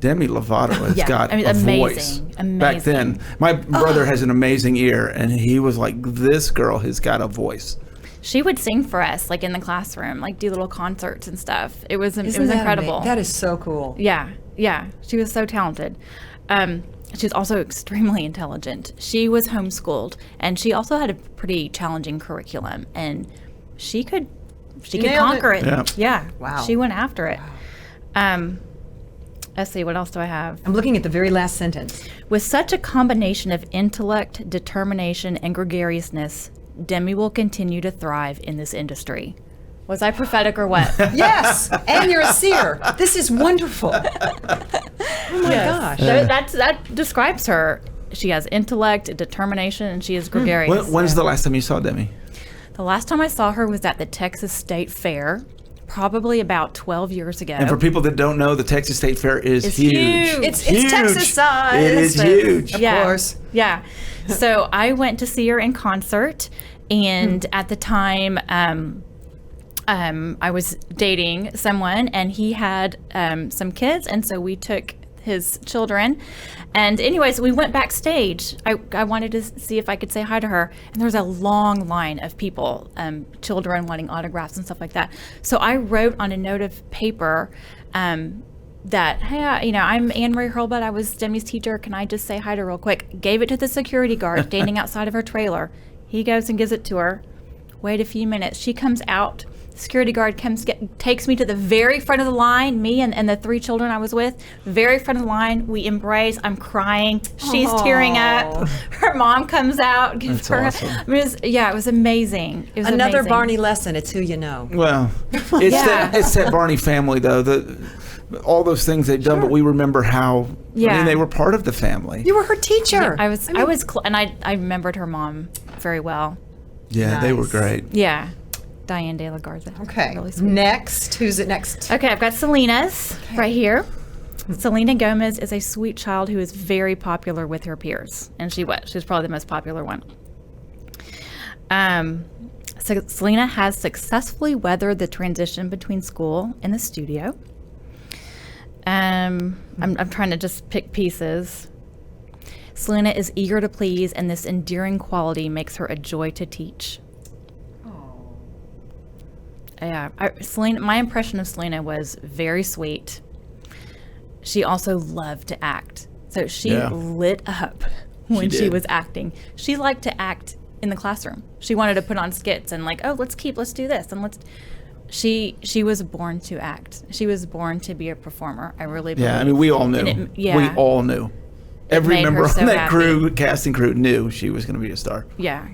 Demi Lovato has got a voice. Amazing. Back then, my brother has an amazing ear, and he was like, this girl has got a voice. She would sing for us, like in the classroom, like do little concerts and stuff. It was Isn't that incredible. That is so cool. Yeah. She was so talented. She's also extremely intelligent. She was homeschooled, and she also had a pretty challenging curriculum, and she could conquer it. Yeah. Wow. She went after it. Let's see, what else do I have? I'm looking at the very last sentence. With such a combination of intellect, determination, and gregariousness, Demi will continue to thrive in this industry. Was I prophetic or what? Yes, and you're a seer. This is wonderful. Oh my gosh. That describes her. She has intellect, determination, and she is gregarious. When's the last time you saw Demi? The last time I saw her was at the Texas State Fair, probably about 12 years ago. And for people that don't know, the Texas State Fair is It's huge. huge. It's Huge. Texas size. It is huge. Of course. Yeah. So I went to see her in concert, and at the time, I was dating someone, and he had some kids, and so we took his children. And anyways, we went backstage. I wanted to see if I could say hi to her, and there was a long line of people, children wanting autographs and stuff like that. So I wrote on a note of paper that, hey, I'm Marie Hurlbut. I was Demi's teacher. Can I just say hi to her real quick? Gave it to the security guard standing outside of her trailer. He goes and gives it to her. Wait a few minutes. She comes out Security guard takes me to the very front of the line, me and the 3 children I was with, very front of the line. We embrace. I'm crying. She's tearing up. Her mom comes out, gives That's her. awesome. I mean, it was amazing. It was Another amazing. Barney lesson. It's who you know. Well, it's that Barney family though. All those things they've done, but we remember how. I mean, they were part of the family. You were her teacher. I was, and I remembered her mom very well. Yeah, they were Nice. great. Yeah, Diane De La Garza. Okay. Really sweet. Next, who's it next? Okay, I've got Selena's right here. Selena Gomez is a sweet child who is very popular with her peers, and she was probably the most popular one. So Selena has successfully weathered the transition between school and the studio. I'm trying to just pick pieces. Selena is eager to please, and this endearing quality makes her a joy to teach. Yeah, Selena. My impression of Selena was very sweet. She also loved to act, so she lit up when she was acting. She liked to act in the classroom. She wanted to put on skits and let's do this and let's. She was born to act. She was born to be a performer. I really believe. Yeah, I mean, we all knew. We all knew. Every made member her on so that happy. casting crew knew she was going to be a star. Yeah.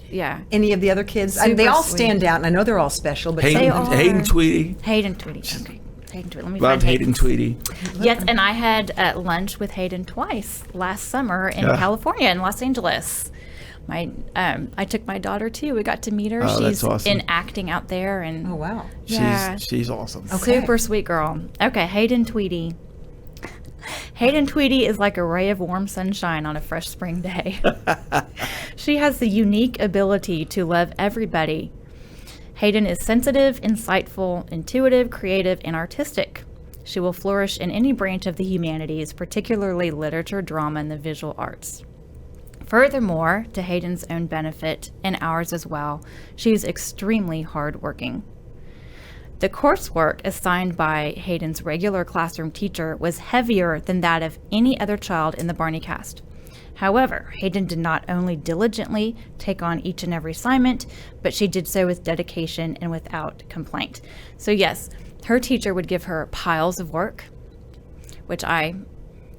Yeah. Any of the other kids? I mean, they all stand out, and I know they're all special. But Hayden Tweedy. Hayden Tweedy. Okay. Hayden Tweedy. Let me Loved find Hayden Tweedy. Yes, and I had lunch with Hayden twice last summer in California, in Los Angeles. I took my daughter too. We got to meet her. Oh, She's that's awesome. in acting out there, and oh wow, yeah, She's awesome. super sweet girl. Okay, Hayden Tweedy. Hayden Tweedy is like a ray of warm sunshine on a fresh spring day. She has the unique ability to love everybody. Hayden is sensitive, insightful, intuitive, creative, and artistic. She will flourish in any branch of the humanities, particularly literature, drama, and the visual arts. Furthermore, to Hayden's own benefit, and ours as well, she is extremely hardworking. The coursework assigned by Hayden's regular classroom teacher was heavier than that of any other child in the Barney cast. However, Hayden did not only diligently take on each and every assignment, but she did so with dedication and without complaint. So yes, her teacher would give her piles of work, which I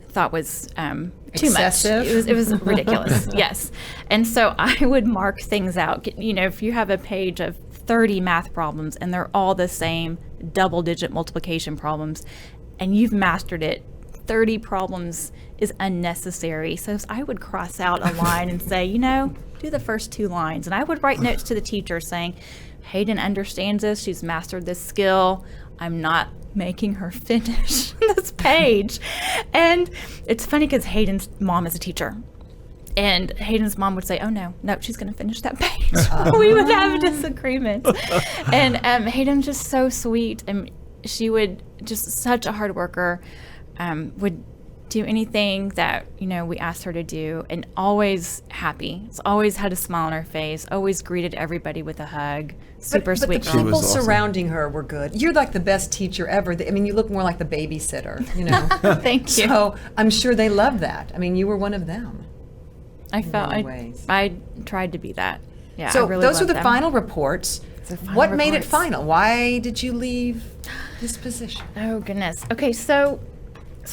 thought was too Excessive. much. It was ridiculous. Yes. And so I would mark things out. You know, if you have a page of 30 math problems and they're all the same double-digit multiplication problems, and you've mastered it, 30 problems is unnecessary. So I would cross out a line and say, do the first 2 lines. And I would write notes to the teacher saying, Hayden understands this. She's mastered this skill. I'm not making her finish this page. And it's funny because Hayden's mom is a teacher. And Hayden's mom would say, oh, no, she's going to finish that page. We would have a disagreement. And Hayden's just so sweet. And she would just such a hard worker, would do anything that, we asked her to do, and always happy. It's always had a smile on her face, always greeted everybody with a hug. Super but sweet the girl. people awesome. surrounding her were good. You're like the best teacher ever. I mean, you look more like the babysitter, Thank you. So I'm sure they loved that. I mean, you were one of them. I felt many ways. I tried to be that. Yeah. So I really those are loved the them. final reports. The final What made it reports. final? Why did you leave this position? Oh goodness. Okay, so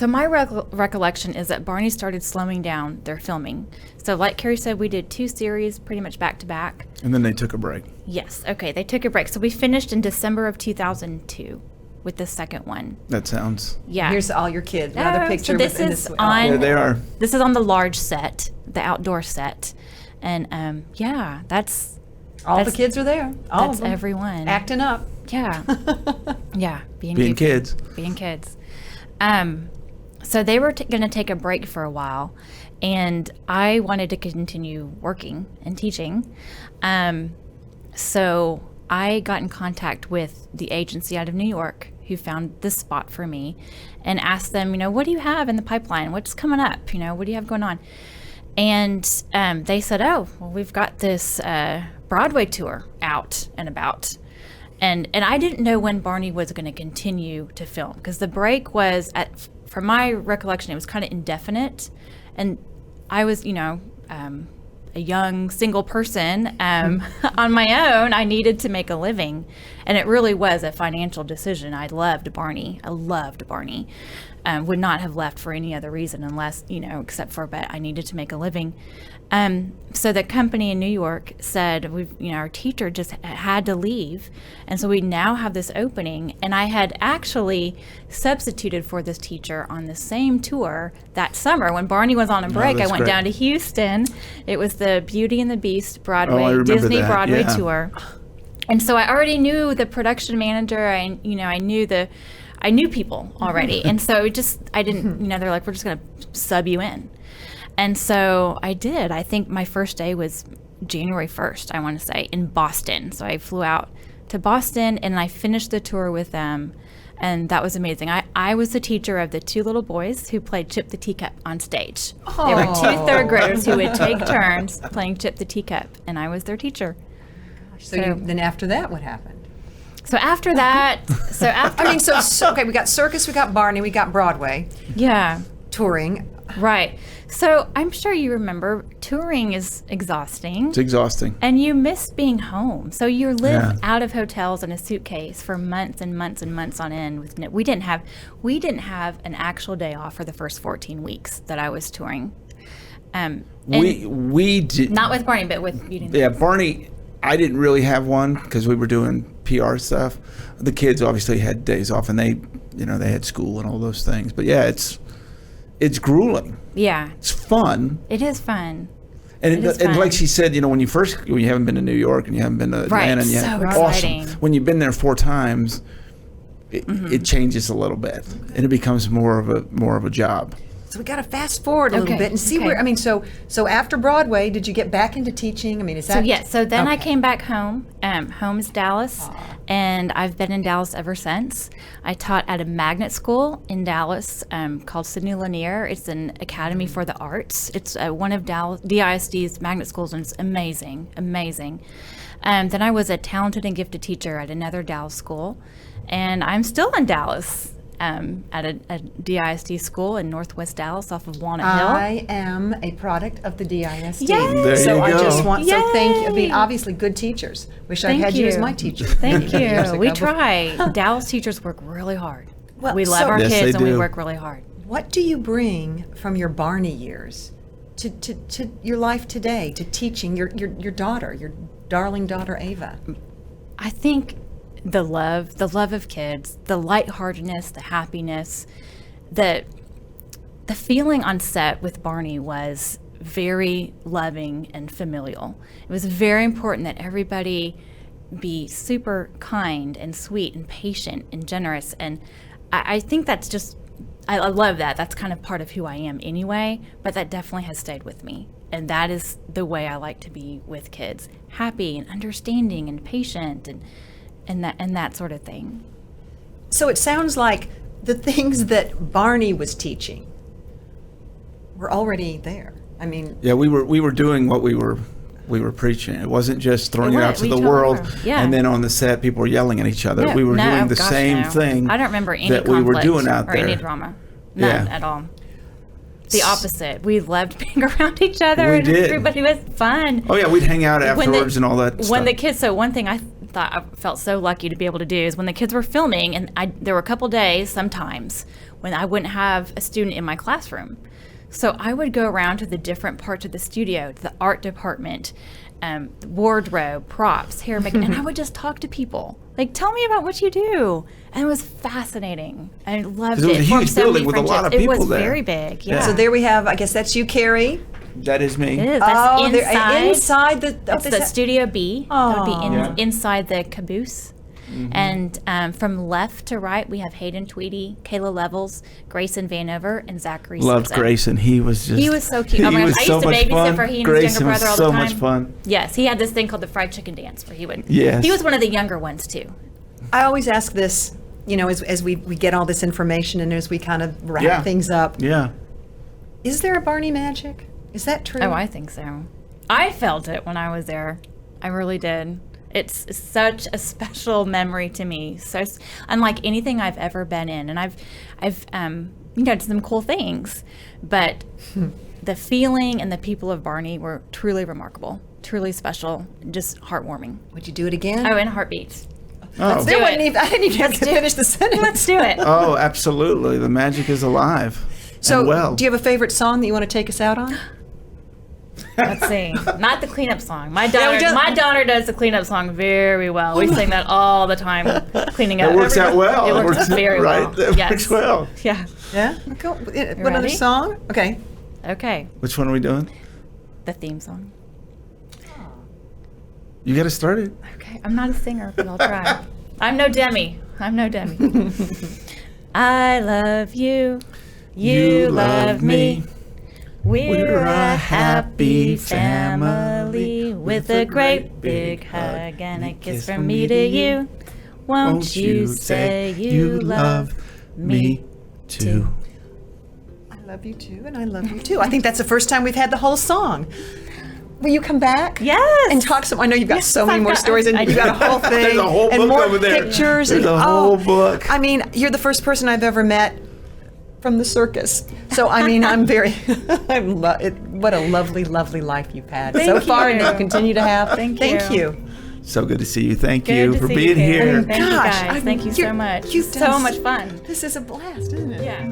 my recollection is that Barney started slowing down their filming. So like Carrie said, we did 2 series pretty much back to back. And then they took a break. Yes. Okay, they took a break. So we finished in December of 2002 with the second one. That sounds. Yeah. Here's all your kids. Another Oh, picture. So this in is this, on. There they are. This is on the large set, the outdoor set, and yeah, that's all the that's- kids are there. All that's of them. everyone. Acting up. Yeah. Yeah. Being goofy. kids. Being kids. So they were going to take a break for a while, and I wanted to continue working and teaching. So I got in contact with the agency out of New York who found this spot for me and asked them, what do you have in the pipeline? What's coming up? What do you have going on? And they said, oh, well, we've got this Broadway tour out and about. And I didn't know when Barney was going to continue to film, because the break was, from my recollection, it was kind of indefinite. And I was, a young single person on my own, I needed to make a living. And it really was a financial decision. I loved Barney. Would not have left for any other reason unless, except for, but I needed to make a living. So the company in New York said, our teacher just had to leave. And so we now have this opening. And I had actually substituted for this teacher on the same tour that summer. When Barney was on a break, I went down to Houston. It was the Beauty and the Beast Broadway, Disney Broadway tour. And so I already knew the production manager. I knew people already. And so I didn't, they're like, we're just going to sub you in. And so I did. I think my first day was January 1st, I want to say, in Boston. So I flew out to Boston and I finished the tour with them. And that was amazing. I was the teacher of the 2 little boys who played Chip the Teacup on stage. Oh. They were 2 third graders who would take turns playing Chip the Teacup. And I was their teacher. So then after that, what happened? So after that, okay, we got circus, we got Barney, we got Broadway. Yeah. Touring. Right. So I'm sure you remember touring is exhausting. It's exhausting. And you miss being home. So you live out of hotels in a suitcase for months and months and months on end. We didn't have an actual day off for the first 14 weeks that I was touring. We did not with Barney, but with Beauty and the Beast. Barney. I didn't really have one because we were doing PR stuff. The kids obviously had days off, and they had school and all those things. But yeah, it's grueling. Yeah, it's fun. It is fun. And like she said, when you haven't been to New York and you haven't been to Atlanta, and exciting. Awesome. When you've been there 4 times, it changes a little bit, and it becomes more of a job. So we got to fast forward a little bit and see where. So after Broadway, did you get back into teaching? Is that? So then I came back home. Home is Dallas, and I've been in Dallas ever since. I taught at a magnet school in Dallas called Sidney Lanier. It's an academy for the arts. It's one of DISD's magnet schools, and it's amazing. Then I was a talented and gifted teacher at another Dallas school, and I'm still in Dallas. At a DISD school in Northwest Dallas off of Walnut Hill. I am a product of the DISD. There so you I go. just want, Yay. so thank you. Obviously good teachers. Wish I had you as my teacher. Thank you. We try. Dallas teachers work really hard. We love our kids and we work really hard. What do you bring from your Barney years to your life today, to teaching your daughter, your darling daughter Ava? I think the love of kids, the lightheartedness, the happiness, the feeling on set with Barney was very loving and familial. It was very important that everybody be super kind and sweet and patient and generous. And I think that's just, I love that. That's kind of part of who I am anyway, but that definitely has stayed with me. And that is the way I like to be with kids, happy and understanding and patient and that sort of thing. So it sounds like the things that Barney was teaching were already there. Yeah, we were doing what we were preaching. It wasn't just throwing it out to the world, and then on the set people were yelling at each other. We were doing the same thing. I don't remember any that conflict we were doing out or there. any drama. None at all. The opposite. We loved being around each other. We and did. Everybody was fun. Oh yeah, we'd hang out afterwards and all that stuff. When the kids, so one thing I thought I felt so lucky to be able to do is when the kids were filming, and there were a couple days sometimes when I wouldn't have a student in my classroom. So I would go around to the different parts of the studio, to the art department, wardrobe, props, hair, makeup, and I would just talk to people. Like, tell me about what you do. And it was fascinating. I loved it. It was a huge building with a lot of people there. It was very big, yeah. So there we have, I guess that's you, Carrie. That is me. It is. That's inside the... That's the Studio B. That would be inside the caboose. Mm-hmm. And from left to right, we have Hayden Tweedy, Kayla Levels, Grayson Vanover, and Zachary Loved Simpson. Grayson. He was so cute. Oh my gosh, I used to babysit for he and his younger brother all the time. Grayson was so much fun. Yes, he had this thing called the fried chicken dance where he would. Yes. He was one of the younger ones too. I always ask this, as we get all this information and as we kind of wrap things up. Yeah. Is there a Barney magic? Is that true? Oh, I think so. I felt it when I was there. I really did. It's such a special memory to me. So it's unlike anything I've ever been in, and I've done some cool things, but the feeling and the people of Barney were truly remarkable, truly special, just heartwarming. Would you do it again? Oh, in a heartbeat. Oh. There wasn't even, I didn't even have to finish the sentence. Let's do it. Oh, absolutely. The magic is alive. So, And well. do you have a favorite song that you want to take us out on? Let's see. Not the cleanup song. My we daughter, don't- my daughter does the cleanup song very well. We sing that all the time, cleaning up. It works out well. It works very right? well. It Yes. works well. Yeah. Yeah. Okay. What other ready? song? Okay. Okay. Which one are we doing? The theme song. You got to start it. Okay. I'm not a singer, but I'll try. I'm no Demi. I'm no Demi. I love you. You love me. We're a happy family with a great big hug and a kiss from me to you. Won't you say you love me too? I love you too, and I love you too. I think that's the first time we've had the whole song. Will you come back? Yes. And talk some. I know you've got so many I've more got- stories, and I you've do. got a whole thing. There's a whole and book more over there. pictures. There's and, a whole book. I mean, you're the first person I've ever met from the circus. So I mean, I'm very. What a lovely, lovely life you've had so far, and you. you'll continue to have. Thank you. So good to see you. Thank Good you to for see being you, here. Thank you Gosh, guys. Thank you so much. You've So done much fun. This is a blast, isn't it? Yeah.